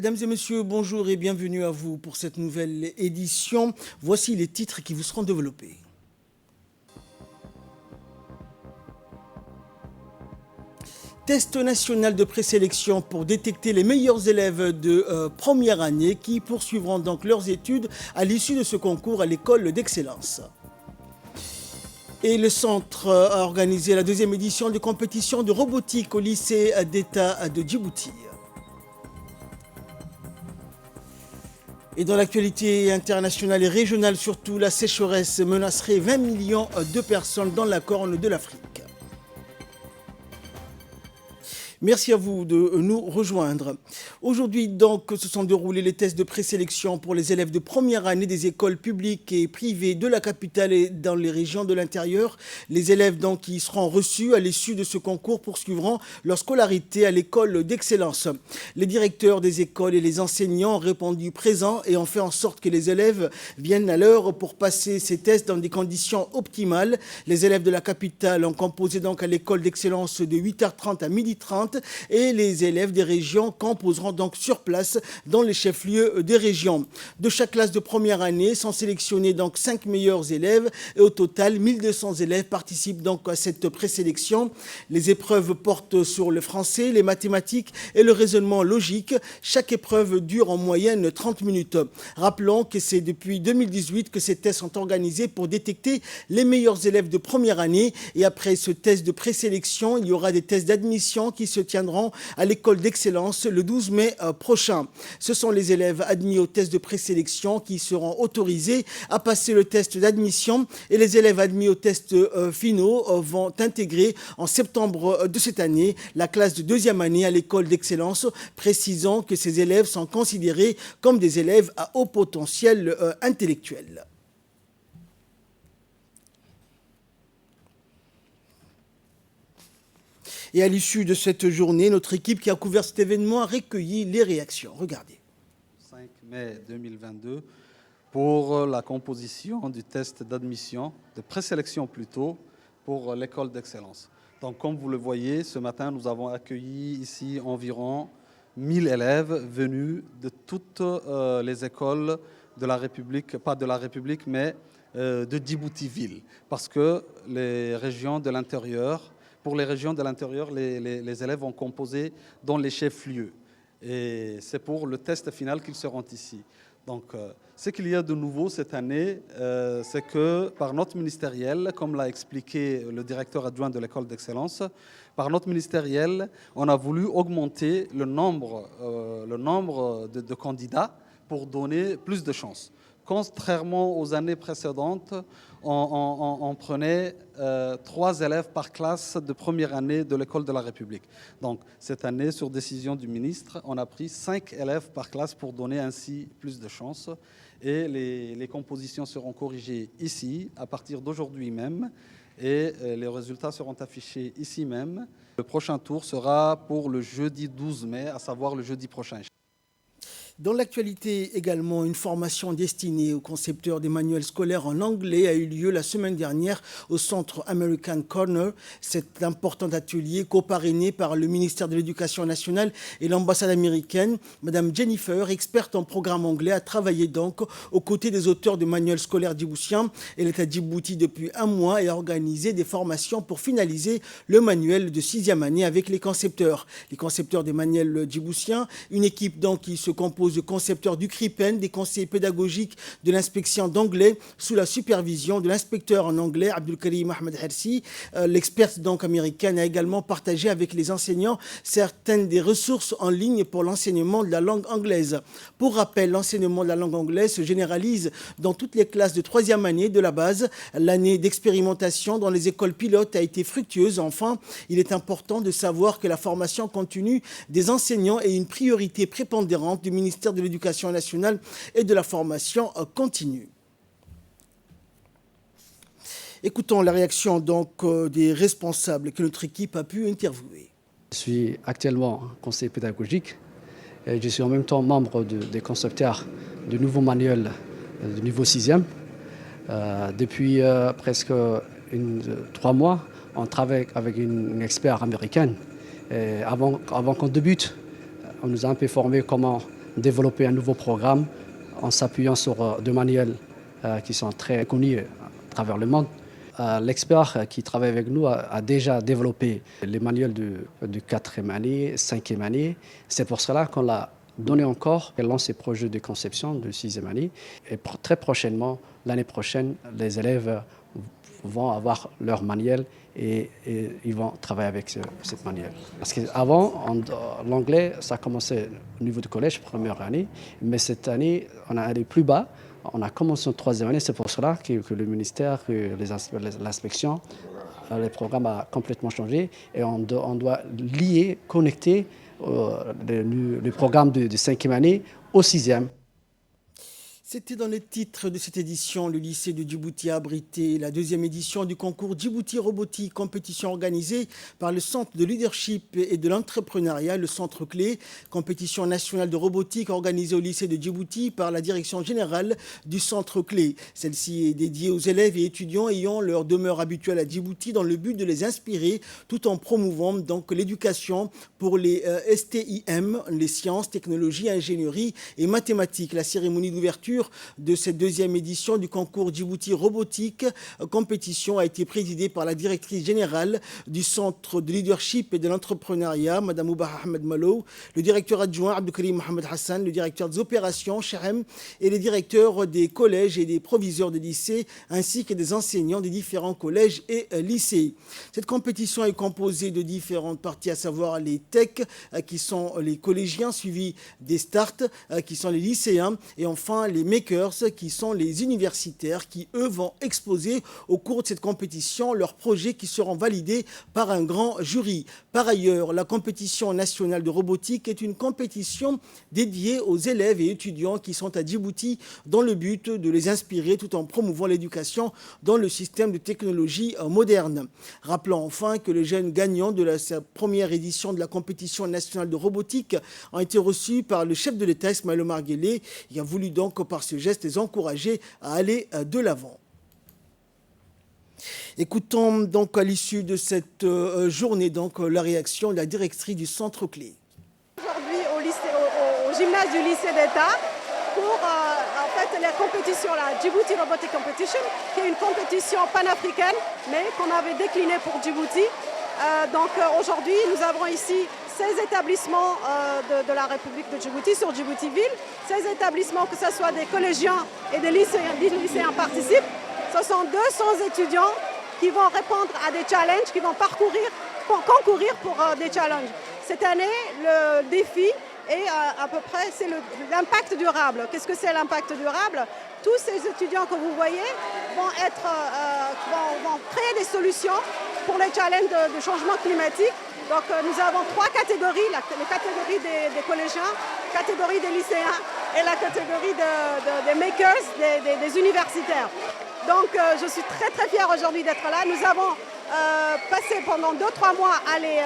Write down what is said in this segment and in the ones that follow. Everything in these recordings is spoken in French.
Mesdames et messieurs, bonjour et bienvenue à vous pour cette nouvelle édition. Voici les titres qui vous seront développés. Test national de présélection pour détecter les meilleurs élèves de première année qui poursuivront donc leurs études à l'issue de ce concours à l'école d'excellence. Et le centre a organisé la deuxième édition de compétition de robotique au lycée d'État de Djibouti. Et dans l'actualité internationale et régionale surtout, la sécheresse menacerait 20 millions de personnes dans la Corne de l'Afrique. Merci à vous de nous rejoindre. Aujourd'hui, donc, se sont déroulés les tests de présélection pour les élèves de première année des écoles publiques et privées de la capitale et dans les régions de l'intérieur. Les élèves, donc, qui seront reçus à l'issue de ce concours poursuivront leur scolarité à l'école d'excellence. Les directeurs des écoles et les enseignants ont répondu présents et ont fait en sorte que les élèves viennent à l'heure pour passer ces tests dans des conditions optimales. Les élèves de la capitale ont composé donc à l'école d'excellence de 8h30 à 12h30. Et les élèves des régions composeront donc sur place dans les chefs-lieux des régions. De chaque classe de première année sont sélectionnés donc 5 meilleurs élèves et au total 1200 élèves participent donc à cette présélection. Les épreuves portent sur le français, les mathématiques et le raisonnement logique. Chaque épreuve dure en moyenne 30 minutes. Rappelons que c'est depuis 2018 que ces tests sont organisés pour détecter les meilleurs élèves de première année et après ce test de présélection, il y aura des tests d'admission qui se tiendront à l'école d'excellence le 12 mai prochain. Ce sont les élèves admis au test de présélection qui seront autorisés à passer le test d'admission et les élèves admis aux tests finaux vont intégrer en septembre de cette année la classe de deuxième année à l'école d'excellence, précisant que ces élèves sont considérés comme des élèves à haut potentiel intellectuel. Et à l'issue de cette journée, notre équipe qui a couvert cet événement a recueilli les réactions. Regardez. 5 mai 2022 pour la composition du test d'admission, de présélection plutôt, pour l'école d'excellence. Donc comme vous le voyez, ce matin, nous avons accueilli ici environ 1000 élèves venus de toutes les écoles de la République, pas de la République, mais de Djibouti-Ville, parce que les régions de l'intérieur, pour les régions de l'intérieur, les élèves ont composé dans les chefs-lieux. Et c'est pour le test final qu'ils seront ici. Donc, ce qu'il y a de nouveau cette année, c'est que par note ministérielle, comme l'a expliqué le directeur adjoint de l'école d'excellence, par note ministérielle, on a voulu augmenter le nombre de candidats pour donner plus de chances. Contrairement aux années précédentes, on prenait 3 élèves par classe de première année de l'école de la République. Donc cette année, sur décision du ministre, on a pris 5 élèves par classe pour donner ainsi plus de chances. Et les compositions seront corrigées ici, à partir d'aujourd'hui même, et les résultats seront affichés ici même. Le prochain tour sera pour le jeudi 12 mai, à savoir le jeudi prochain. Dans l'actualité également, une formation destinée aux concepteurs des manuels scolaires en anglais a eu lieu la semaine dernière au centre American Corner. Cet important atelier, co-parrainé par le ministère de l'Éducation nationale et l'ambassade américaine, Madame Jennifer, experte en programme anglais, a travaillé donc aux côtés des auteurs de manuels scolaires djiboutiens. Elle est à Djibouti depuis un mois et a organisé des formations pour finaliser le manuel de 6e année avec les concepteurs. Les concepteurs des manuels djiboutiens, une équipe donc qui se compose de concepteurs du CRIPEN, des conseillers pédagogiques de l'inspection d'anglais sous la supervision de l'inspecteur en anglais Abdulkarim Ahmed Hersi. L'experte donc américaine a également partagé avec les enseignants certaines des ressources en ligne pour l'enseignement de la langue anglaise. Pour rappel, l'enseignement de la langue anglaise se généralise dans toutes les classes de 3e année de la base. L'année d'expérimentation dans les écoles pilotes a été fructueuse. Enfin, il est important de savoir que la formation continue des enseignants est une priorité prépondérante du ministère de l'Éducation nationale et de la formation continue. Écoutons la réaction donc des responsables que notre équipe a pu interviewer. Je suis actuellement conseiller pédagogique et je suis en même temps membre des concepteurs de nouveaux manuels de niveau 6e. Depuis presque 3 mois, on travaille avec une experte américaine. Et avant qu'on débute, on nous a un peu formé comment développer un nouveau programme en s'appuyant sur deux manuels qui sont très connus à travers le monde. L'expert qui travaille avec nous a déjà développé les manuels de 4e année, 5e année. C'est pour cela qu'on l'a donné encore et lance ses projets de conception de 6e année. Et très prochainement, l'année prochaine, les élèves vont avoir leur manuel et ils vont travailler avec cette manuel. Parce qu'avant, l'anglais, ça commençait au niveau du collège, première année, mais cette année, on a allé plus bas. On a commencé en 3e année, c'est pour cela que le ministère, que l'inspection, le programme a complètement changé et on doit lier, connecter le programme de 5e année au 6e. C'était dans les titres de cette édition. Le lycée de Djibouti a abrité la 2e édition du concours Djibouti Robotique, compétition organisée par le Centre de leadership et de l'entrepreneuriat, le Centre Clé, compétition nationale de robotique organisée au lycée de Djibouti par la direction générale du Centre Clé. Celle-ci est dédiée aux élèves et étudiants ayant leur demeure habituelle à Djibouti dans le but de les inspirer tout en promouvant donc l'éducation pour les STIM, les sciences, technologies, ingénierie et mathématiques. La cérémonie d'ouverture de cette 2e édition du concours Djibouti Robotique compétition a été présidée par la directrice générale du Centre de leadership et de l'entrepreneuriat, Mme Oubaha Ahmed Malo, le directeur adjoint Abdelkarim Mohamed Hassan, le directeur des opérations Shahem et les directeurs des collèges et des proviseurs de lycées ainsi que des enseignants des différents collèges et lycées. Cette compétition est composée de différentes parties, à savoir les techs qui sont les collégiens suivis des starts qui sont les lycéens et enfin les makers qui sont les universitaires qui, eux, vont exposer au cours de cette compétition leurs projets qui seront validés par un grand jury. Par ailleurs, la compétition nationale de robotique est une compétition dédiée aux élèves et étudiants qui sont à Djibouti dans le but de les inspirer tout en promouvant l'éducation dans le système de technologie moderne. Rappelons enfin que les jeunes gagnants de sa première édition de la compétition nationale de robotique ont été reçus par le chef de l'État, Ismaël Omar Guelleh, qui a voulu donc par ce geste les encourager à aller de l'avant. Écoutons donc à l'issue de cette journée donc la réaction de la directrice du Centre Clé. Aujourd'hui au gymnase du lycée d'État pour en fait la compétition, la Djibouti Robotic Competition, qui est une compétition panafricaine mais qu'on avait déclinée pour Djibouti. Donc aujourd'hui nous avons ici 16 établissements de la République de Djibouti sur Djibouti-Ville. 16 établissements, que ce soit des collégiens et des lycéens participent. Ce sont 200 étudiants qui vont répondre à des challenges, qui vont concourir pour des challenges. Cette année, le défi est à peu près, c'est l'impact durable. Qu'est-ce que c'est l'impact durable? Tous ces étudiants que vous voyez vont créer des solutions pour les challenges de changement climatique. Donc nous avons 3 catégories, les catégories des collégiens, la catégorie des lycéens et la catégorie des makers, des universitaires. Donc je suis très très fière aujourd'hui d'être là. Nous avons passé pendant 2-3 mois à les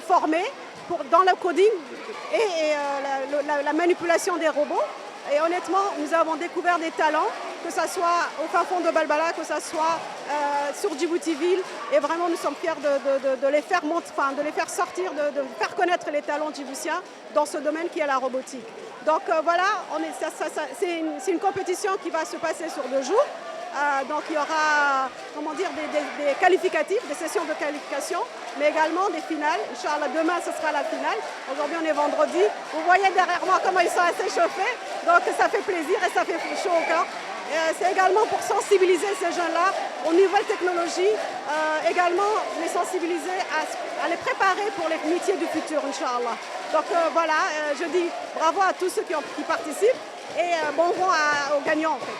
former dans le coding et la manipulation des robots. Et honnêtement, nous avons découvert des talents, que ce soit au fin fond de Balbala, que ce soit sur Djibouti-Ville. Et vraiment, nous sommes fiers de les faire sortir, de faire connaître les talents djiboutiens dans ce domaine qui est la robotique. Donc voilà, c'est une compétition qui va se passer sur 2 jours. Donc il y aura des qualificatifs, des sessions de qualification, mais également des finales. Inch'Allah, demain ce sera la finale. Aujourd'hui on est vendredi. Vous voyez derrière moi comment ils sont assez chauffés. Donc ça fait plaisir et ça fait chaud au cœur. C'est également pour sensibiliser ces jeunes-là aux nouvelles technologies, également les sensibiliser à les préparer pour les métiers du futur, Inch'Allah. Donc voilà, je dis bravo à tous ceux qui participent et bon vent aux gagnants en fait.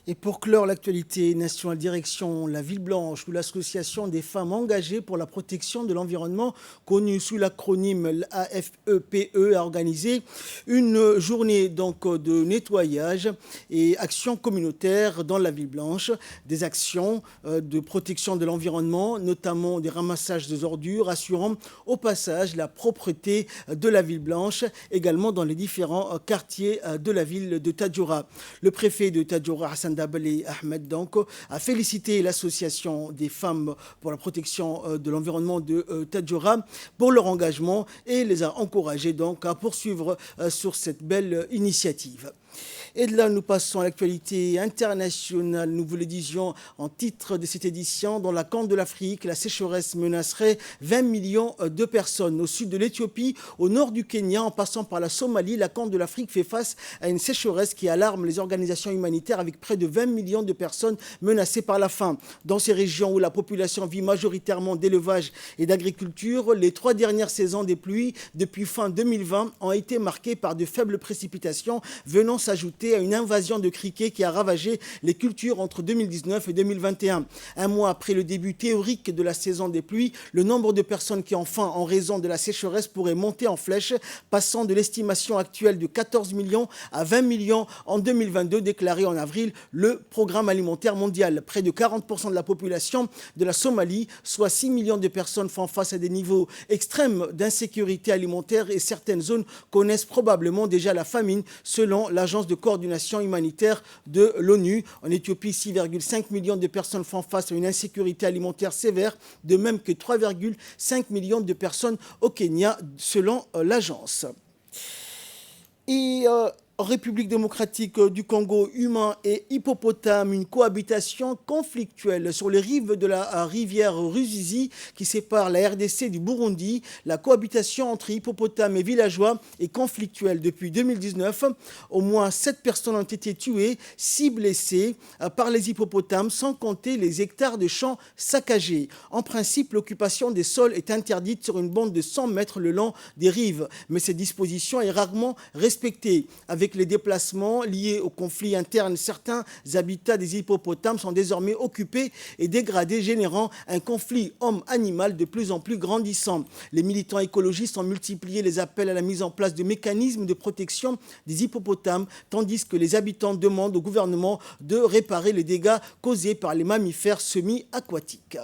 Et pour clore l'actualité nationale, direction la Ville Blanche, où l'association des femmes engagées pour la protection de l'environnement, connue sous l'acronyme AFEPE, a organisé une journée donc de nettoyage et actions communautaires dans la Ville Blanche. Des actions de protection de l'environnement, notamment des ramassages des ordures, assurant au passage la propreté de la Ville Blanche, également dans les différents quartiers de la ville de Tadjoura. Le préfet de Tadjoura, Hassan Sandabale Ahmed donc, a félicité l'association des femmes pour la protection de l'environnement de Tadjoura pour leur engagement et les a encouragés donc à poursuivre sur cette belle initiative. Et de là, nous passons à l'actualité internationale. Nous vous le disions en titre de cette édition. Dans la Corne de l'Afrique, la sécheresse menacerait 20 millions de personnes. Au sud de l'Éthiopie, au nord du Kenya, en passant par la Somalie, la Corne de l'Afrique fait face à une sécheresse qui alarme les organisations humanitaires avec près de 20 millions de personnes menacées par la faim. Dans ces régions où la population vit majoritairement d'élevage et d'agriculture, les 3 dernières saisons des pluies depuis fin 2020 ont été marquées par de faibles précipitations venant s'ajouter à une invasion de criquets qui a ravagé les cultures entre 2019 et 2021. Un mois après le début théorique de la saison des pluies, le nombre de personnes qui ont faim en raison de la sécheresse pourrait monter en flèche, passant de l'estimation actuelle de 14 millions à 20 millions en 2022, déclaré en avril le Programme alimentaire mondial. Près de 40% de la population de la Somalie, soit 6 millions de personnes, font face à des niveaux extrêmes d'insécurité alimentaire et certaines zones connaissent probablement déjà la famine, selon l'Agence de coordination humanitaire de l'ONU. En Éthiopie, 6,5 millions de personnes font face à une insécurité alimentaire sévère, de même que 3,5 millions de personnes au Kenya, selon l'agence. Et en République démocratique du Congo, humains et hippopotames, une cohabitation conflictuelle sur les rives de la rivière Ruzizi qui sépare la RDC du Burundi. La cohabitation entre hippopotames et villageois est conflictuelle depuis 2019. Au moins 7 personnes ont été tuées, 6 blessées par les hippopotames, sans compter les hectares de champs saccagés. En principe, l'occupation des sols est interdite sur une bande de 100 mètres le long des rives, mais cette disposition est rarement respectée. Avec les déplacements liés au conflit interne, certains habitats des hippopotames sont désormais occupés et dégradés, générant un conflit homme-animal de plus en plus grandissant. Les militants écologistes ont multiplié les appels à la mise en place de mécanismes de protection des hippopotames, tandis que les habitants demandent au gouvernement de réparer les dégâts causés par les mammifères semi-aquatiques.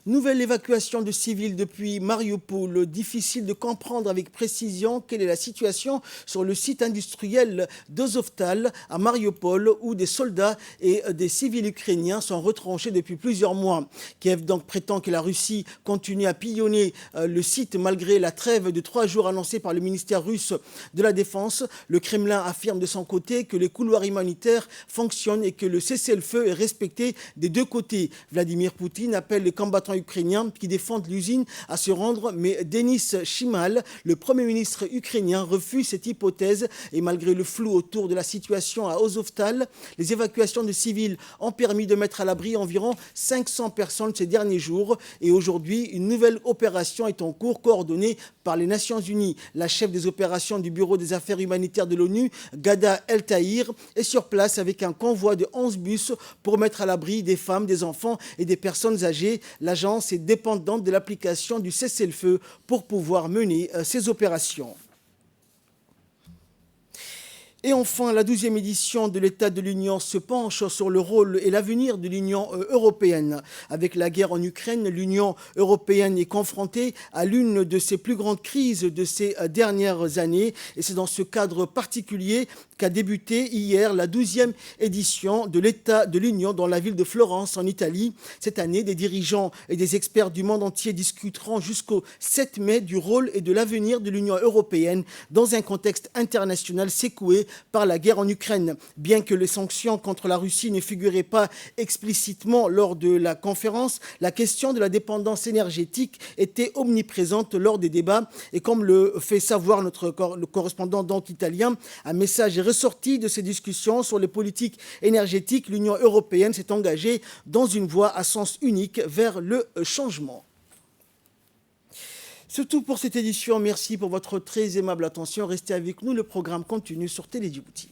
Nouvelle évacuation de civils depuis Mariupol. Difficile de comprendre avec précision quelle est la situation sur le site industriel d'Azovstal à Mariupol où des soldats et des civils ukrainiens sont retranchés depuis plusieurs mois. Kiev donc prétend que la Russie continue à pillonner le site malgré la trêve de 3 jours annoncée par le ministère russe de la Défense. Le Kremlin affirme de son côté que les couloirs humanitaires fonctionnent et que le cessez-le-feu est respecté des deux côtés. Vladimir Poutine appelle les combattants ukrainiens qui défendent l'usine à se rendre, mais Denis Shimal, le Premier ministre ukrainien, refuse cette hypothèse et malgré le flou autour de la situation à Azovstal, les évacuations de civils ont permis de mettre à l'abri environ 500 personnes ces derniers jours et aujourd'hui, une nouvelle opération est en cours coordonnée par les Nations Unies. La chef des opérations du Bureau des Affaires humanitaires de l'ONU, Ghada El Tahir, est sur place avec un convoi de 11 bus pour mettre à l'abri des femmes, des enfants et des personnes âgées. L'agence est dépendante de l'application du cessez-le-feu pour pouvoir mener ces opérations. Et enfin, la 12e édition de l'État de l'Union se penche sur le rôle et l'avenir de l'Union européenne. Avec la guerre en Ukraine, l'Union européenne est confrontée à l'une de ses plus grandes crises de ces dernières années. Et c'est dans ce cadre particulier qu'a débuté hier la 12e édition de l'État de l'Union dans la ville de Florence, en Italie. Cette année, des dirigeants et des experts du monde entier discuteront jusqu'au 7 mai du rôle et de l'avenir de l'Union européenne dans un contexte international secoué par la guerre en Ukraine. Bien que les sanctions contre la Russie ne figuraient pas explicitement lors de la conférence, la question de la dépendance énergétique était omniprésente lors des débats. Et comme le fait savoir le correspondant donc italien, un message est ressorti de ces discussions sur les politiques énergétiques. L'Union européenne s'est engagée dans une voie à sens unique vers le changement. C'est tout pour cette édition. Merci pour votre très aimable attention. Restez avec nous. Le programme continue sur Télé Djibouti.